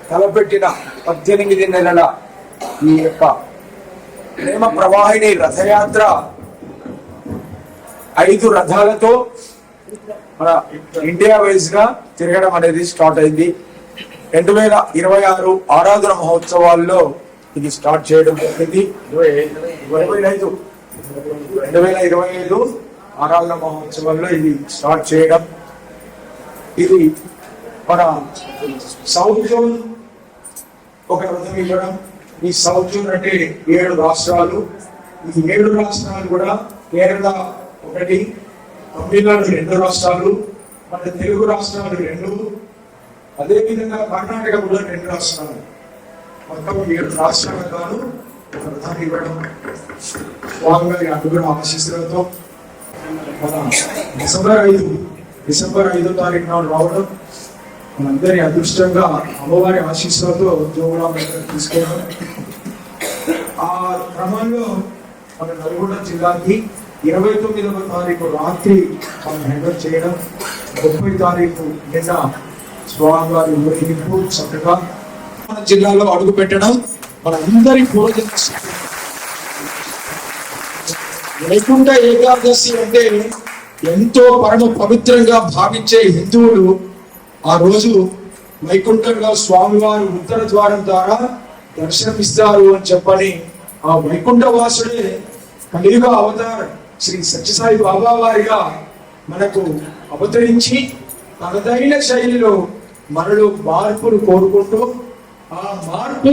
తలపెట్టిన 18 నెలల ఈ యొక్క ప్రేమ ప్రవాహిని రథయాత్ర 5 రథాలతో మన ఇండియా వైజ్ గా తిరగడం అనేది స్టార్ట్ అయింది. 2026 ఆరాధన మహోత్సవాల్లో ఇది స్టార్ట్ చేయడం జరిగింది. 2025 ఆరాధన మహోత్సవాల్లో ఇది స్టార్ట్ చేయడం. ఇది మన సౌత్ జోన్ ఒక రథం ఇవ్వడం. ఈ సౌత్ జోన్ అంటే 7 రాష్ట్రాలు. ఈ 7 రాష్ట్రాలు కూడా కేరళ 1, తమిళనాడు 2 రాష్ట్రాలు, మన తెలుగు రాష్ట్రాలు 2, అదేవిధంగా కర్ణాటక కూడా 2 రాష్ట్రాలు. మొత్తం 7 రాష్ట్రాలకు గాను ఒక రథాన్ని ఇవ్వడం. స్వామివారి అనుగ్రహ ఆశీస్సులతో మన డిసెంబర్ 5వ తారీఖు నాడు రావడం మనందరి అదృష్టంగా అమ్మవారి ఆశీస్సులతో జోగులాం తీసుకోవడం. ఆ క్రమంలో మన నల్గొండ జిల్లాకి 29వ తారీఖు రాత్రి మనం హ్యాండల్ చేయడం, 30వ తారీఖు నిన్న స్వామివారి ఊరేగింపు చక్కగా మన జిల్లాలో అడుగు పెట్టడం మనందరి పూర్వజన్మ. వైకుంఠ ఏకాదశి అంటే ఎంతో పరమ పవిత్రంగా భావించే హిందువులు ఆ రోజు వైకుంఠంగా స్వామివారు ఉత్తర ద్వారం ద్వారా దర్శనమిస్తారు అని చెప్పని ఆ వైకుంఠ వాసుడే కలియుగ అవతార్ శ్రీ సత్యసాయి బాబా వారిగా మనకు అవతరించి తనదైన శైలిలో మనలో మార్పును కోరుకుంటూ ఆ మార్పు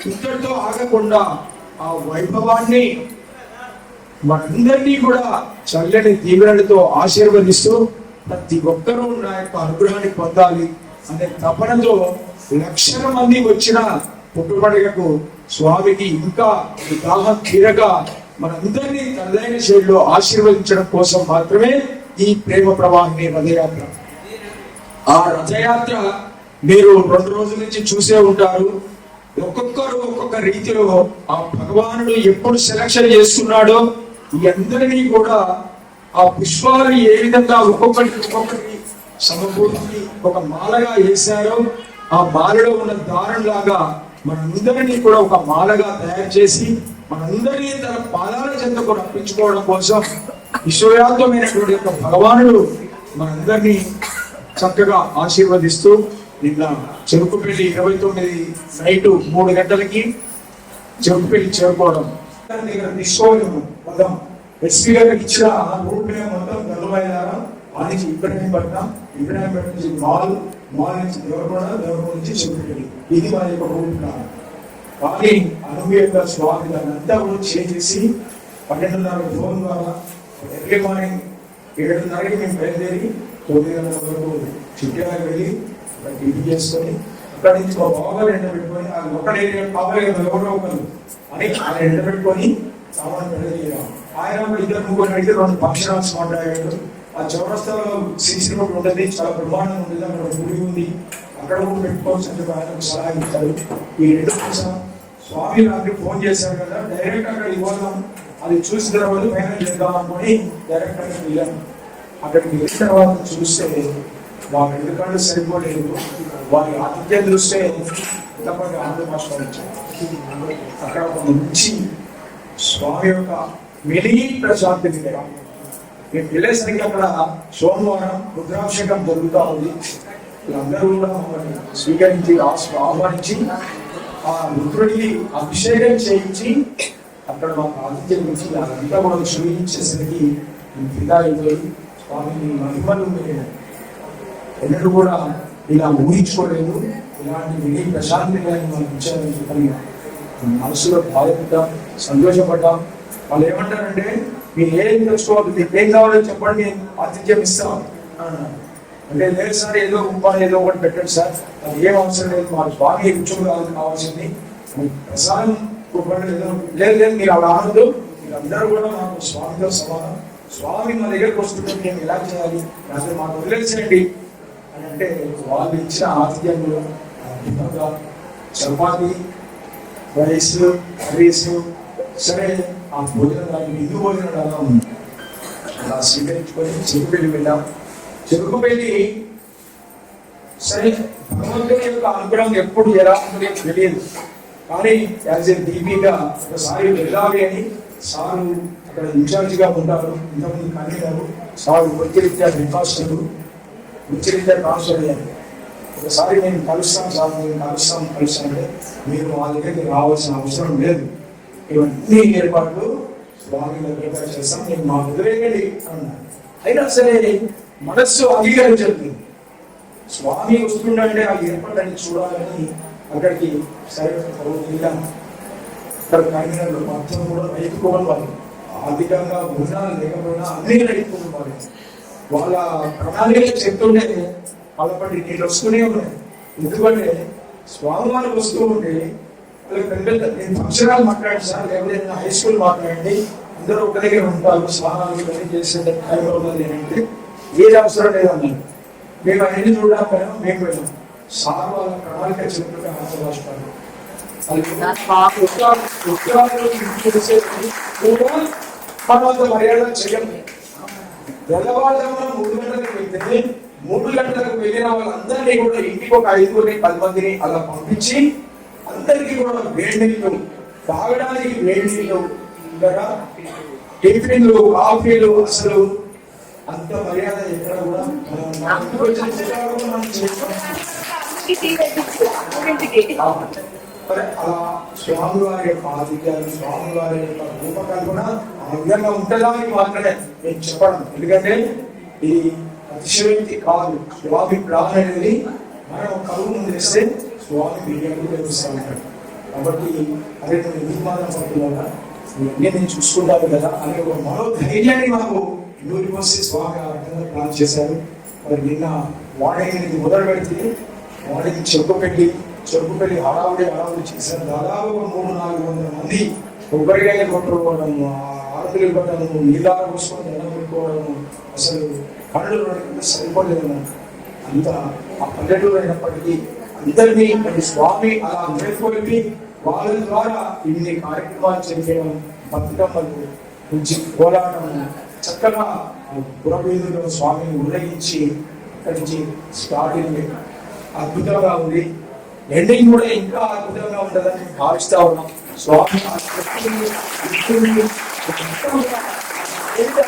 ఇంతటితో ఆగకుండా ఆ వైభవాన్ని మనందరినీ కూడా చల్లని దీవెనలతో ఆశీర్వదిస్తూ ప్రతి ఒక్కరూ నా యొక్క అనుగ్రహాన్ని పొందాలి అనే తపనతో లక్షల మంది వచ్చిన పుట్టుబడికకు స్వామికి ఇంకా దాహం తీరగా మనందరినీ తనదైన శైలిలో ఆశీర్వదించడం కోసం మాత్రమే ఈ ప్రేమ ప్రవాహిని రథయాత్ర. ఆ రథయాత్ర మీరు 2 రోజుల నుంచి చూసే ఉంటారు. ఒక్కొక్కరు ఒక్కొక్క రీతిలో ఆ భగవానుడు ఎప్పుడు సెలక్షన్ చేస్తున్నాడో ఈ అందరినీ కూడా ఆ పుష్పాలు ఏ విధంగా ఒక్కొక్కటి సమకూర్చి ఒక మాలగా వేశారో ఆ మాలలో ఉన్న దారంలాగా మనందరినీ కూడా ఒక మాలగా తయారు చేసి మనందరినీ తన పాదాల చెంతకు రప్పించుకోవడం కోసం విశ్వవ్యాప్తమైనటువంటి యొక్క భగవానుడు మనందరినీ చక్కగా ఆశీర్వదిస్తూ నిన్న చెరుకుపల్లి 29 నైట్ 3 గంటలకి చెరుకుపల్లి చేరుకోవడం దగ్గర తీసుకోవడము పదం ఎస్పీ గారికి ఇచ్చిన రూట్ మొత్తం గల్లుమైనారా నుంచి ఇబ్రహీంపట్నం నుంచి మాల్ నుంచి దేవరకొండ నుంచి చెరుకుపల్లి ఇది మన యొక్క రూట్. కానీ అనుభవ స్వామి అంతా కూడా చేసి 12:30 ఫోన్ ద్వారా ఎర్లీ మార్నింగ్ 7:30కి మేము బయలుదేరి 9 గంటల వరకు చిట్యాలకు వెళ్ళి డ్యూటీ చేసుకొని అక్కడి నుంచి ఒక బాగా ఎండబెట్టుకొని అది ఒకటే కావాలి ఎవరో ఒకరు అని ఆయన ఎండబెట్టుకొని సామాన్ పెళ్ళి ఆయన 2 అడిగితే 2 ఫంక్షన్ మాట్లాడాడు. ఆ చౌరస్తాలో సీసీ రోడ్ ఉంటుంది, చాలా బ్రహ్మాండంగా ఉంటుంది, అక్కడ గుడి ఉంది, అక్కడ కూడా పెట్టుకోవచ్చు అని ఆయన సలహా ఇచ్చారు. ఈ 2 కోసం స్వామి నాకు ఫోన్ చేశారు కదా, డైరెక్ట్ అక్కడ ఇవ్వదాం, అది చూసిన తర్వాత ఫైనల్ చేద్దాం అనుకుని డైరెక్ట్ అక్కడికి వెళ్ళాను. అక్కడికి వెళ్ళిన తర్వాత చూస్తే వాళ్ళ ఎందుకంటే సరిపోలేదు, వారి ఆతిథ్యం చూస్తే తప్పక ఆంధ్ర భాషలో వచ్చారు. అక్కడ ఒక మంచి స్వామి యొక్క మినీ ప్రశాంతి నిలయం. మేము వెళ్ళేసరికి అక్కడ సోమవారం రుద్రాభిషేకం జరుగుతూ ఉంది. వీళ్ళందరూ కూడా మమ్మల్ని స్వీకరించి ఆహ్వానించి ఆ రుద్రుడికి అభిషేకం చేయించి అక్కడ మాకు ఆతిథ్యం ఇచ్చి అదంతా కూడా చూపించేసరికి ఫిదా అయిపోయి స్వామిని మహిమలు ఎన్నడూ కూడా ఇలా ఊహించుకోలేదు. ఇలాంటి మినీ ప్రశాంతి మనం ఇచ్చారని చెప్పని మనసులో బాధపడ్డాం, సంతోషపడ్డాం. వాళ్ళు ఏమంటారంటే మీరు ఏం తెలుసుకోవాలి, మీకు ఏం కావాలో చెప్పండి, నేను ఆతిథ్యం ఇస్తాం అన్నారు. అంటే లేదు సార్, ఏదో రూపాయలు ఏదో ఒకటి పెట్టండి సార్, అది ఏం అవసరం లేదు, మా స్వామి రుచులు కావాల్సింది ప్రసాదం రూపాయలు ఏదో లేదు మీరు అలా అనద్దు, మీరు అందరూ కూడా మాకు స్వామితో సమానం, స్వామి మా దగ్గరకు వస్తుంటే మేము ఎలా చేయాలి, అసలు మాకు వదిలేసేయండి అని అంటే వాళ్ళు ఇచ్చిన ఆతిథ్యంలో అద్భుతంగా చపాతి రైస్ కర్రీస్ సరే ఆ భోజనం దానికి హిందూ భోజనం అలా ఉంది. అలా స్వీకరించుకొని చెరుకుపల్లి వెళ్ళాం. చెరుకుపల్లి సరే భగవంతుని యొక్క అనుగ్రహం ఎప్పుడు ఎలా ఉంటుందో తెలియదు, కానీ యాజ్ ఏ డీపీగా ఒకసారి వెళ్ళాలి అని సారు అక్కడ ఇన్ఛార్జిగా ఉంటారు, ఇంతమంది కన్వీనరు సారు వృత్తిరీత్యా రికాస్టరు వృత్తిరీత్యా ట్రాన్స్ఫర్ అయ్యారు. ఒకసారి నేను కలుస్తాను సార్, నేను కలుస్తానంటే మీరు మా దగ్గరికి రావాల్సిన అవసరం లేదు, ఇవన్నీ ఏర్పాట్లు స్వామి దగ్గర చేస్తాం, నేను మా వదిలేయండి అన్నారు. అయినా సరే మనస్సు అంగీకరించలేదు. స్వామి వస్తుండే ఆ ఏర్పాట్లన్నీ చూడాలని అక్కడికి సరే వెళ్ళాము. అక్కడ కన్వీనర్లు మొత్తం కూడా రైతుకోవడం వాళ్ళు ఆర్థికంగా ఉన్నా లేకపోయినా అన్ని రైతుకోవడం వాళ్ళు వాళ్ళ ప్రణాళిక చెప్తుంటే వాళ్ళపటి నీళ్ళు వస్తూనే ఉన్నాయి. ఎందుకంటే స్వామివారికి వస్తూ ఉంటే నేను ఫంక్షనాలు మాట్లాడి సార్, లేకపోతే నేను హై స్కూల్ మాట్లాడండి, అందరూ ఒక దగ్గర ఉంటారు, స్నానాలు చేసే టైంలో ఉన్నది ఏంటంటే ఏది అవసరం లేదన్నారు. మేము అన్ని చూడడానికి మేము వెళ్ళాం. సార్ వాళ్ళ ప్రణాళిక చెప్తుంటే ఆశీర్వాదాలు కూడా మనం మర్యాద చేయండి. తెల్లవారుజామున 3 గంటలకు వెళ్తే 3 గంటలకు వెళ్ళిన వాళ్ళందరినీ కూడా ఇంటికి ఒక 5-10 మందిని అలా పంపించి అందరికీ కూడా వేడి నీళ్ళు తాగడానికి, వేడి నీళ్ళు ఇంకా టిఫిన్లు కాఫీలు, అసలు అంత మర్యాద ఎక్కడ కూడా అలా స్వామివారి యొక్క ఆతిథ్యాలు, స్వామివారి యొక్క రూపకల్పన ఆ విధంగా ఉంటుందని మాత్రమే నేను చెప్పడం. ఎందుకంటే ఇది అతిశయోక్తి కాదు. స్వామి ప్రాణం అనేది మనం కలుగు ముందు వేస్తే స్వామి బియ్యాలు తెలుస్తూ ఉంటాడు. కాబట్టి అదే నేను ఎందుకు మాత్రం పడుతున్నా, నేను చూసుకుంటాను కదా అనే ఒక మనోధైర్యాన్ని మాకు ఇంటికి వస్తే స్వామి ఆ విధంగా ప్లాన్ చేశారు. మరి నిన్న వాడేది మొదలు పెడితే వాడికి చెరుకుపల్లి హడావుడి చేశారు. దాదాపు 300-400 మంది కొబ్బరికాయ కొట్టుకోవడము, ఆరతులు ఇవ్వడము, నీళ్ళార పోసుకొని ఎండబెట్టుకోవడము, అసలు కళ్ళు సరిపోలేము. అంత ఆ పల్లెటూరు అయినప్పటికీ అందరినీ మరి స్వామి అలా మేల్కొల్పి వాళ్ళ ద్వారా ఇన్ని కార్యక్రమాలు చేయడం, బతుకమ్మలు నుంచి పోరాటము చక్కగా పురవీధుల్లో స్వామిని ఉల్లంఘించి అక్కడి నుంచి స్టార్టింగ్ అద్భుతంగా ఉంది. ఎండింగ్ కూడా ఇంకా అద్భుతంగా ఉంటుందని భావిస్తా ఉన్నాం. స్వామి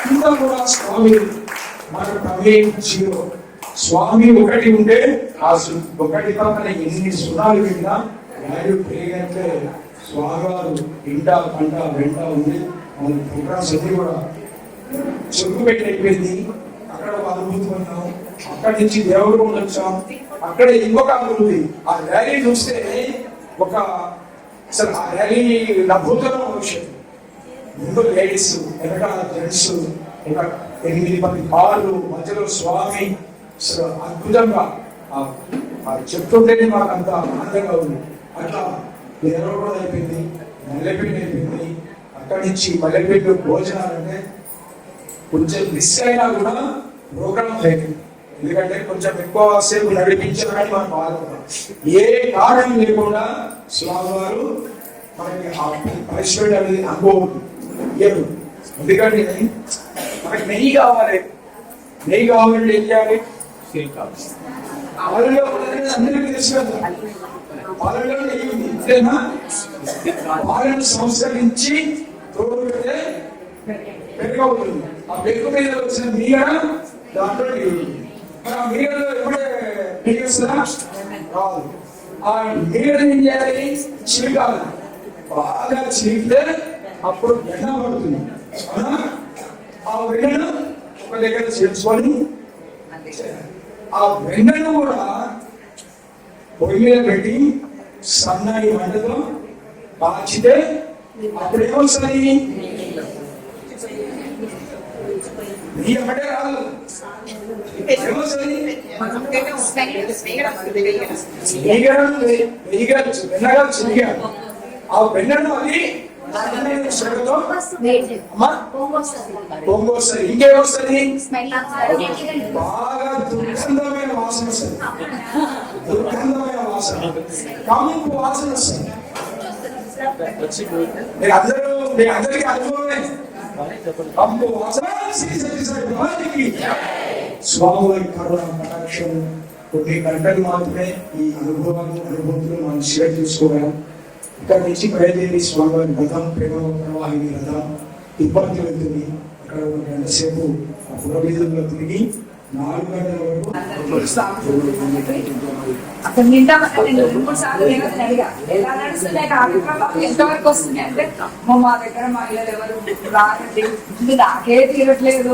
అంతా కూడా స్వామి మన ప్రమేయం జీరో. స్వామి ఒకటి ఉంటే ఆ ఒకటి పక్కన ఎన్ని సున్నాలు విన్నా వాల్యూ పెరిగినట్లే స్వామివారు ఇంట పంట వెంట ఉంది. మన ప్రోగ్రామ్స్ అన్ని కూడా చెరుకు పెట్టి అయిపోయింది. అక్కడ ఒక అనుభూతి ఉన్నాం, అక్కడి నుంచి దేవుడు వచ్చాం, అక్కడ ఇంకొక అనుభూతి. ఆ ర్యాలీ చూస్తే ఒక అసలు ఆ ర్యాలీ నభూతమైన విషయం. ముందు లేడీస్, వెనక జెంట్స్, ఒక 8-10 కార్లు, మధ్యలో స్వామి. అసలు అద్భుతంగా చెప్తుంటేనే మాకు అంత ఆనందంగా ఉంది. అట్లా దేవుడు కూడా అయిపోయింది, మల్లెపల్లి అయిపోయింది. అక్కడి నుంచి మల్లెపల్లి భోజనాలు అంటే కొంచెం మిస్ అయినా కూడా ప్రోగ్రామ్ లేదు. ఎందుకంటే కొంచెం ఎక్కువ సేపు నడిపించాలని మనం బాధపడతాం. ఏ కారణం లేకుండా స్వామివారు మనకి పనిష్మెంట్ అనేది అనుభవం లేదు. ఎందుకంటే మనకి నెయ్యి కావాలి. నెయ్యి కావాలంటే ఏం చేయాలి? పాలలో అందరికీ తెలుసు కదా, పాలలో నెయ్యి ఉంది. అంతేనా? పాలను సంస్కరించి తోడు పెడితే పెరుగు అవుతుంది. ఆ పెరుగు మీద వచ్చిన మీగడ దాంట్లో నెయ్యి. మరి ఆ మీగడలో ఎప్పుడే నెయ్యి వస్తుందా? రాదు. ఆ మీగడ ఏం చేయాలి? చిలికాలి. బాగా చిలికితే అప్పుడు వెన్న పడుతుంది. ఆ వెన్నను ఒక దగ్గర చేర్చుకొని ఆ వెన్నను కూడా పొయ్యి మీద పెట్టి సన్నని మంటతో కాచితే అప్పుడు ఏమొస్తుంది? నీ ఒకటే రాదు, ఏమొస్తుంది? వెన్నగా చిరిగాడు. ఆ వెన్నను అది పొంగు వస్తుంది. ఇంకేమొస్తుంది? బాగా దుర్గంధమైన వాసన వస్తుంది. దుర్గంధమైన వాసన, కంపు వాసన వస్తుంది. మీరు అందరికీ అనుభవమే. కంపు వాసన. స్వామివారి కరుణ కటాక్షం కొన్ని గంటలు మాత్రమే ఈ అనుభూతులు మనం షేర్ చేసుకోగలం. ఇక్కడ నుంచి బయలుదేరి స్వామివారి రథం, ప్రేమ ప్రవాహిని రథం ఇబ్బంది వెళ్తుంది. అక్కడ 1 గంట సేపు పురవీధుల్లో తిరిగి 4 గంటల వరకు అక్కడ నిండా 2-3 సార్లు అడిగా ఎలా నడుస్తున్నాయి కార్యక్రమాలు, ఎంతవరకు వస్తున్నాయి అంటే మా దగ్గర మహిళలు ఎవరు రానండి, నాకే తీరట్లేదు,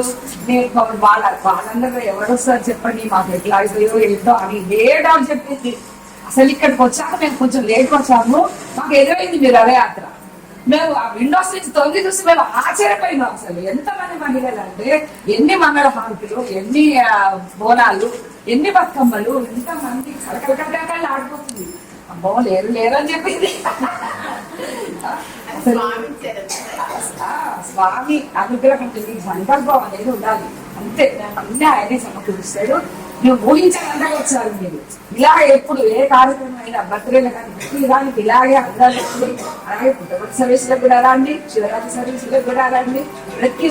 నేను వాళ్ళందరూ ఎవరు వస్తారు చెప్పండి, మాకు ఎట్లా అయిపోయో ఏంటో అని లేట్ చెప్పింది. అసలు ఇక్కడికి వచ్చాక మేము కొంచెం లేట్ వచ్చాము, మాకు ఎదురైంది మీ రథయాత్ర. మేము ఆ విండోస్ నుంచి తొంగి చూసి మేము ఆశ్చర్యపోయినాం. అసలు ఎంతమంది మహిళలు అంటే, ఎన్ని మంగళ హారతులు, ఎన్ని బోనాలు, ఎన్ని బతుకమ్మలు, ఎంతమంది కలకలకలు ఆడిపోతుంది. అమ్మో లేరు లేరు అని చెప్పింది. స్వామి అనుగ్రహం సంకల్పం అనేది ఉండాలి. అంతే, అన్నీ ఆయనే సమకూరుస్తాడు. మేము ఊహించకుండా వచ్చారు మీరు. ఇలా ఎప్పుడు ఏ కార్యక్రమం అయినా బర్త్డేలు కానీ ప్రతి దానికి ఇలాగే అందరూ అలాగే పుట్టపర్తి సర్వీసులకు కూడా రండి, శివరాత్రి సర్వీసులకు కూడా రండి. ప్రతి